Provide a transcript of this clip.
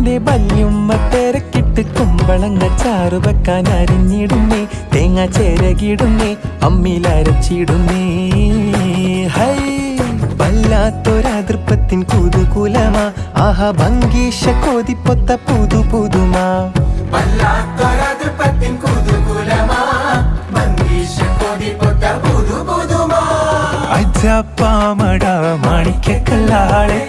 എന്റെ വല്യുമ്മ തിരക്കിട്ട് കുമ്പളങ്ങ ചാറ് വെക്കാൻ അരിഞ്ഞിടുന്നേ, തേങ്ങ ചേരകിടുന്നേ, അമ്മിലരച്ചിടുന്നേ. ഹൈ വല്ലാത്തൊരതൃപ്പത്തിൻ കുതുകുലമാ, ആഹാ ഭംഗീഷ കോതിപ്പൊത്ത പുതു പുതുമാ. വല്ലാത്തൊരതൃപ്പത്തിൻ കുതുകുലമാ, ഭംഗീഷ കോതിപ്പൊത്ത പുതു പുതുമാ. അജപ്പാമട മാണിക്കക്കല്ലാളെ